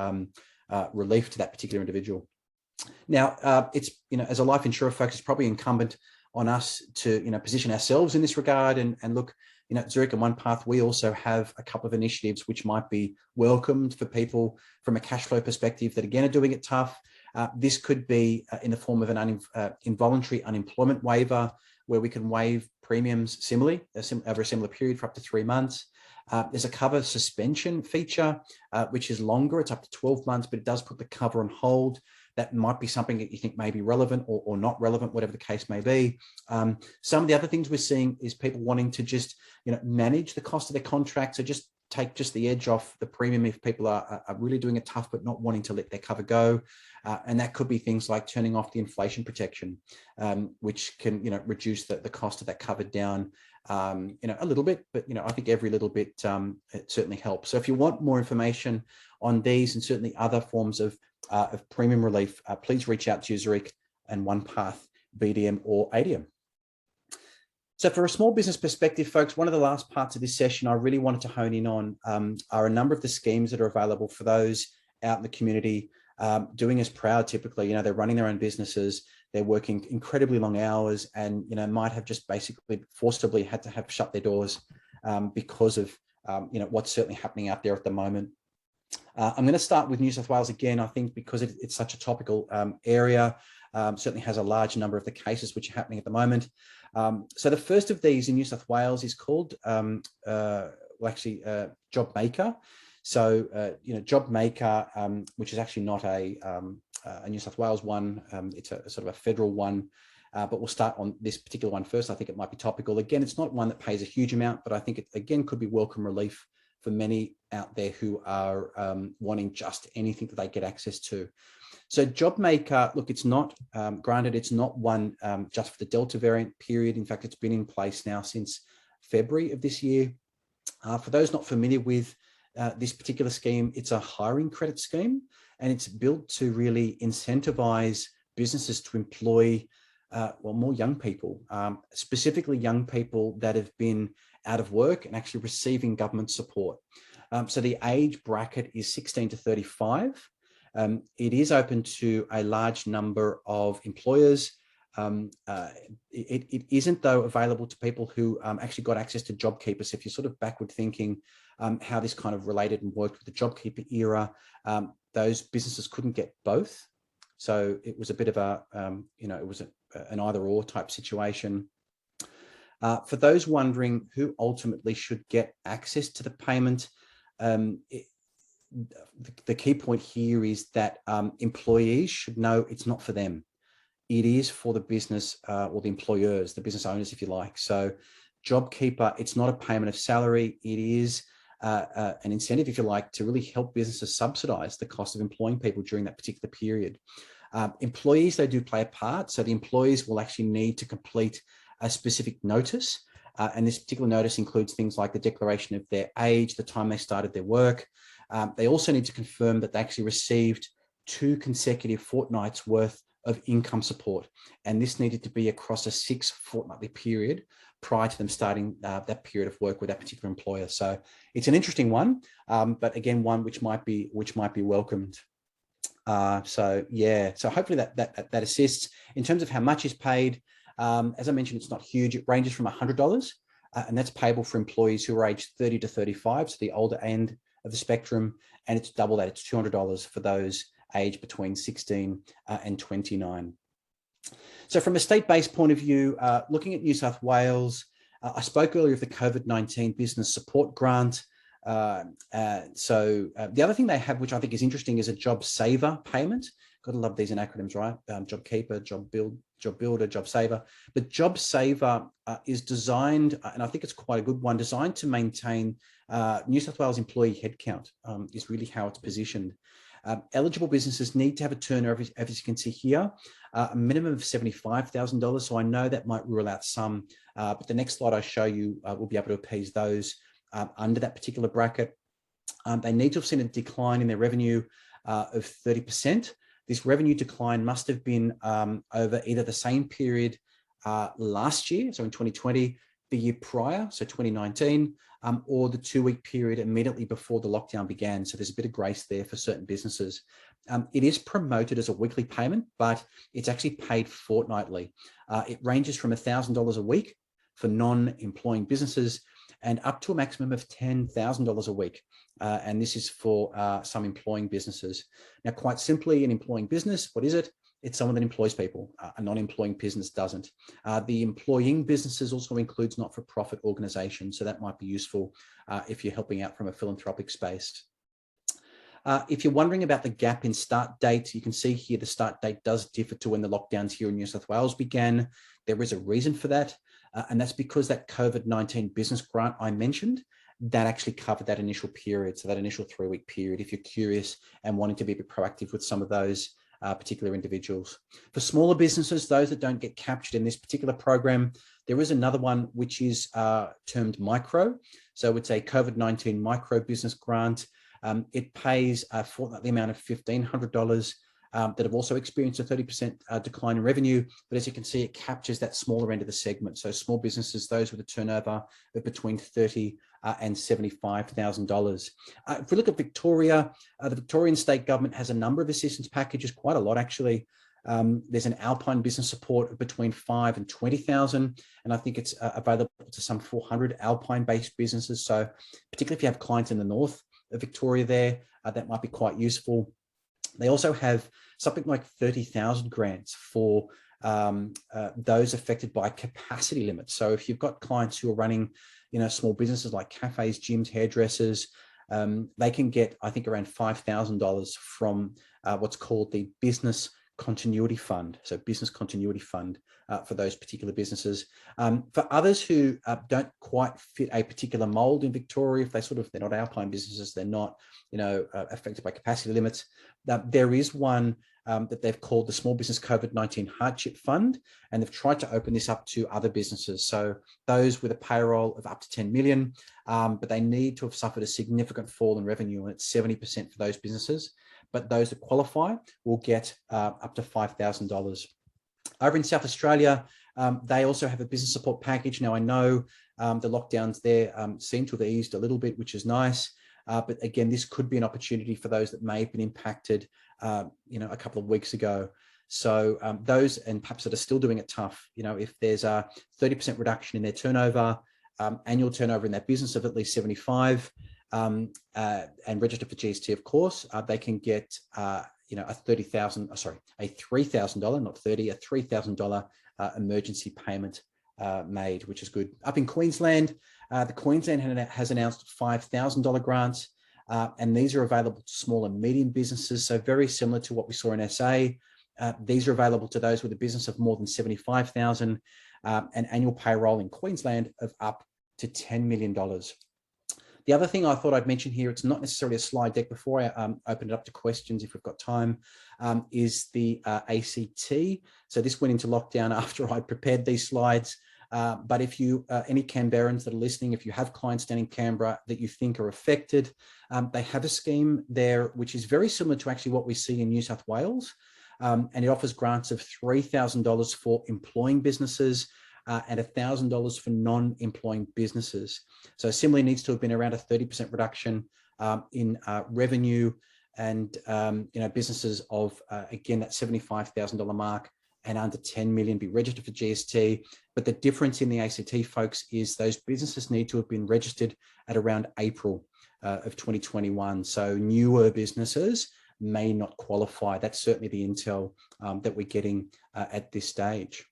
relief to that particular individual. Now, it's, as a life insurer, folks, it's probably incumbent on us to, position ourselves in this regard and look, Zurich and OnePath, we also have a couple of initiatives which might be welcomed for people from a cash flow perspective that, again, are doing it tough. This could be in the form of an involuntary unemployment waiver, where we can waive premiums similarly over a similar period for up to 3 months. There's a cover suspension feature, which is longer. It's up to 12 months, but it does put the cover on hold. That might be something that you think may be relevant or not relevant, whatever the case may be. Some of the other things we're seeing is people wanting to just, manage the cost of their contract. So just take the edge off the premium if people are really doing it tough, but not wanting to let their cover go. And that could be things like turning off the inflation protection, which can, reduce the cost of that cover down, a little bit, but, I think every little bit, it certainly helps. So if you want more information on these and certainly other forms of premium relief, please reach out to Zurich and OnePath, BDM or ADM. So for a small business perspective, folks, one of the last parts of this session I really wanted to hone in on are a number of the schemes that are available for those out in the community doing us proud. Typically, they're running their own businesses, they're working incredibly long hours, and might have just basically forcibly had to have shut their doors because of what's certainly happening out there at the moment. I'm going to start with New South Wales again, I think, because it's such a topical area. Certainly has a large number of the cases which are happening at the moment. So the first of these in New South Wales is called Job Maker. So, Job Maker, which is actually not a New South Wales one, it's a sort of a federal one, but we'll start on this particular one first. I think it might be topical. Again, it's not one that pays a huge amount, but I think it, again, could be welcome relief for many out there who are wanting just anything that they get access to. So Job Maker, look, it's not, granted, it's not one just for the Delta variant period. In fact, it's been in place now since February of this year. For those not familiar with this particular scheme, it's a hiring credit scheme, and it's built to really incentivize businesses to employ more young people, specifically young people that have been out of work and actually receiving government support. So the age bracket is 16 to 35. It is open to a large number of employers. It isn't, though, available to people who actually got access to JobKeeper. So if you're sort of backward thinking how this kind of related and worked with the JobKeeper era, those businesses couldn't get both. So it was a bit of a, it was an either or type situation. For those wondering who ultimately should get access to the payment, the key point here is that employees should know it's not for them. It is for the business or the employers, the business owners, if you like. So JobKeeper, it's not a payment of salary. It is an incentive, if you like, to really help businesses subsidise the cost of employing people during that particular period. Employees, they do play a part. So the employees will actually need to complete a specific notice. And this particular notice includes things like the declaration of their age, the time they started their work. They also need to confirm that they actually received 2 consecutive fortnights worth of income support. And this needed to be across a 6-fortnightly period prior to them starting that period of work with that particular employer. So it's an interesting one, but again, one which might be welcomed. So hopefully that assists. In terms of how much is paid, as I mentioned, it's not huge. It ranges from $100, and that's payable for employees who are aged 30 to 35, so the older end of the spectrum, and it's double that. It's $200 for those aged between 16 and 29. So from a state-based point of view, looking at New South Wales, I spoke earlier of the COVID-19 Business Support Grant. So the other thing they have, which I think is interesting, is a Job Saver payment. Got to love these in acronyms, right? JobKeeper, Job Builder, Job Saver. But Job Saver is designed, and I think it's quite a good one, designed to maintain New South Wales employee headcount, is really how it's positioned. Eligible businesses need to have a turnover, as you can see here, a minimum of $75,000. So I know that might rule out some, but the next slide I show you will be able to appease those under that particular bracket. They need to have seen a decline in their revenue of 30%. This revenue decline must have been over either the same period last year, so in 2020, the year prior, so 2019, or the 2-week period immediately before the lockdown began. So there's a bit of grace there for certain businesses. It is promoted as a weekly payment, but it's actually paid fortnightly. It ranges from $1,000 a week for non-employing businesses and up to a maximum of $10,000 a week. And this is for some employing businesses. Now, quite simply, an employing business, what is it? It's someone that employs people. A non-employing business doesn't. The employing businesses also includes not-for-profit organizations. So that might be useful if you're helping out from a philanthropic space. If you're wondering about the gap in start date, you can see here the start date does differ to when the lockdowns here in New South Wales began. There is a reason for that, and that's because that COVID-19 business grant I mentioned, that actually covered that initial period, so that initial 3-week period, if you're curious and wanting to be a bit proactive with some of those particular individuals. For smaller businesses, those that don't get captured in this particular program, there is another one which is termed micro. So it's a COVID-19 micro business grant. It pays a fortnightly amount of $1,500 that have also experienced a 30% decline in revenue. But as you can see, it captures that smaller end of the segment. So small businesses, those with a turnover of between 30 and $75,000. If we look at Victoria, the Victorian state government has a number of assistance packages, quite a lot actually. There's an Alpine business support of between 5 and 20,000, and I think it's available to some 400 Alpine-based businesses. So particularly if you have clients in the north of Victoria there, that might be quite useful. They also have something like 30,000 grants for those affected by capacity limits. So if you've got clients who are running, small businesses like cafes, gyms, hairdressers, they can get, I think, around $5,000 from what's called the Business Continuity Fund. So Business Continuity Fund for those particular businesses. For others who don't quite fit a particular mold in Victoria, if they're not Alpine businesses, they're not, affected by capacity limits, there is one that they've called the Small Business COVID-19 Hardship Fund, and they've tried to open this up to other businesses. So those with a payroll of up to 10 million, but they need to have suffered a significant fall in revenue, and it's 70% for those businesses. But those that qualify will get up to $5,000. Over in South Australia, they also have a business support package. Now, I know the lockdowns there seem to have eased a little bit, which is nice. But again, this could be an opportunity for those that may have been impacted, a couple of weeks ago. So those, and perhaps that are still doing it tough, if there's a 30% reduction in their turnover, annual turnover in that business of at least 75, and register for GST, of course, they can get, a $3,000, not 30, a $3,000 emergency payment made, which is good. Up in Queensland, the Queensland has announced $5,000 grants, and these are available to small and medium businesses. So very similar to what we saw in SA. These are available to those with a business of more than 75,000, and annual payroll in Queensland of up to $10 million. The other thing I thought I'd mention here, it's not necessarily a slide deck before I open it up to questions if we've got time, is the ACT. So this went into lockdown after I prepared these slides. But if you, any Canberrans that are listening, if you have clients down in Canberra that you think are affected, they have a scheme there, which is very similar to actually what we see in New South Wales. And it offers grants of $3,000 for employing businesses, and $1,000 for non-employing businesses. So similarly needs to have been around a 30% reduction in revenue, and businesses of again that $75,000 mark and under 10 million be registered for GST. But the difference in the ACT, folks, is those businesses need to have been registered at around April of 2021. So newer businesses may not qualify. That's certainly the intel that we're getting at this stage.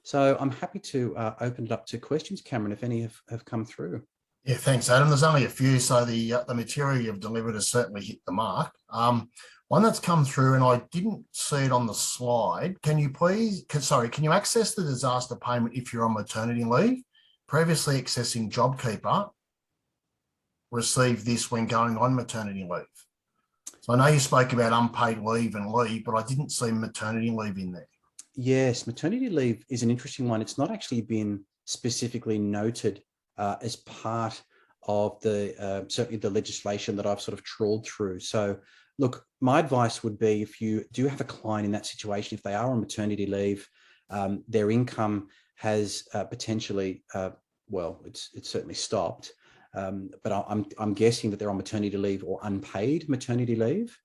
So I'm happy to open it up to questions, Cameron, if any have come through. Yeah, thanks, Adam. There's only a few, so the material you've delivered has certainly hit the mark. One that's come through, and I didn't see it on the slide. Can you access the disaster payment if you're on maternity leave? Previously accessing JobKeeper received this when going on maternity leave. So I know you spoke about unpaid leave and leave, but I didn't see maternity leave in there. Yes, maternity leave is an interesting one. It's not actually been specifically noted as part of the certainly the legislation that I've sort of trawled through. So look, my advice would be, if you do have a client in that situation, if they are on maternity leave, their income has potentially, it's certainly stopped. But I'm guessing that they're on maternity leave or unpaid maternity leave.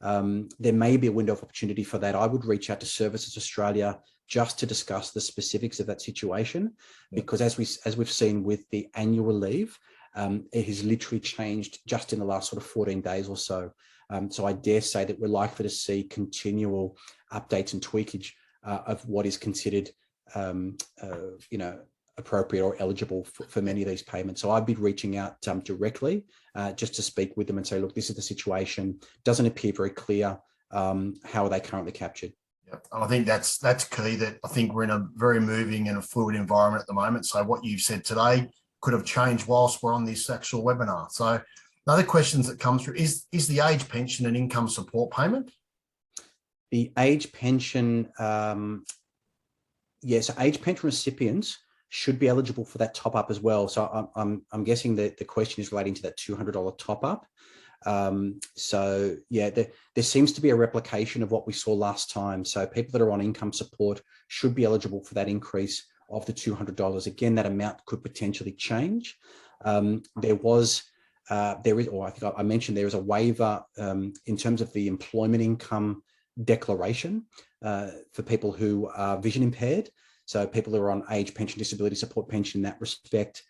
There may be a window of opportunity for that. I would reach out to Services Australia just to discuss the specifics of that situation, because as we've seen with the annual leave, it has literally changed just in the last sort of 14 days or so. So I dare say that we're likely to see continual updates and tweakage of what is considered, appropriate or eligible for many of these payments. So I'd be reaching out directly just to speak with them and say, look, this is the situation. Doesn't appear very clear. How are they currently captured? Yep. And I think that's key, that I think we're in a very moving and a fluid environment at the moment. So what you've said today could have changed whilst we're on this actual webinar. So another questions that come through is the age pension an income support payment? The age pension, yes, age pension recipients should be eligible for that top up as well. So I'm guessing that the question is relating to that $200 top up. So yeah, there seems to be a replication of what we saw last time. So people that are on income support should be eligible for that increase of the $200. Again, that amount could potentially change. I mentioned there is a waiver in terms of the employment income declaration for people who are vision impaired. So people who are on age pension, disability support pension, in that respect,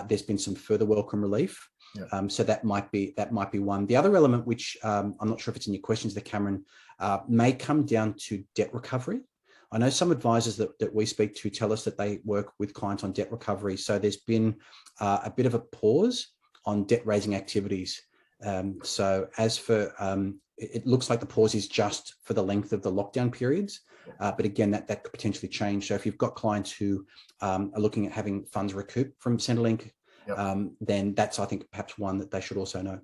there's been some further welcome relief. Yeah. So that might be one. The other element, which I'm not sure if it's in your questions there, Cameron, may come down to debt recovery. I know some advisors that we speak to tell us that they work with clients on debt recovery. So there's been a bit of a pause on debt raising activities. So as for, it looks like the pause is just for the length of the lockdown periods. But again, that could potentially change. So if you've got clients who are looking at having funds recouped from Centrelink, then that's, I think, perhaps one that they should also know.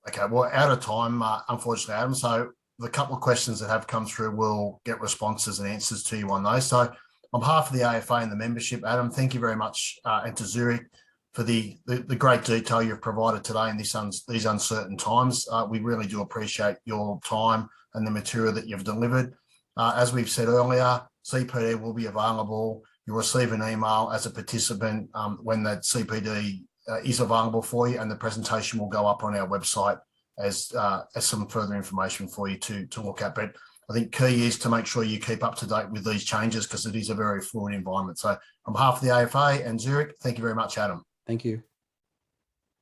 Okay, well, out of time, unfortunately, Adam. So the couple of questions that have come through, we'll get responses and answers to you on those. So on behalf of the AFA and the membership, Adam, thank you very much, and to Zurich for the great detail you've provided today in these uncertain times. We really do appreciate your time and the material that you've delivered. As we've said earlier, CPD will be available. You'll receive an email as a participant when that CPD is available for you, and the presentation will go up on our website as some further information for you to look at. But I think key is to make sure you keep up to date with these changes, because it is a very fluid environment. So on behalf of the AFA and Zurich, thank you very much, Adam. Thank you.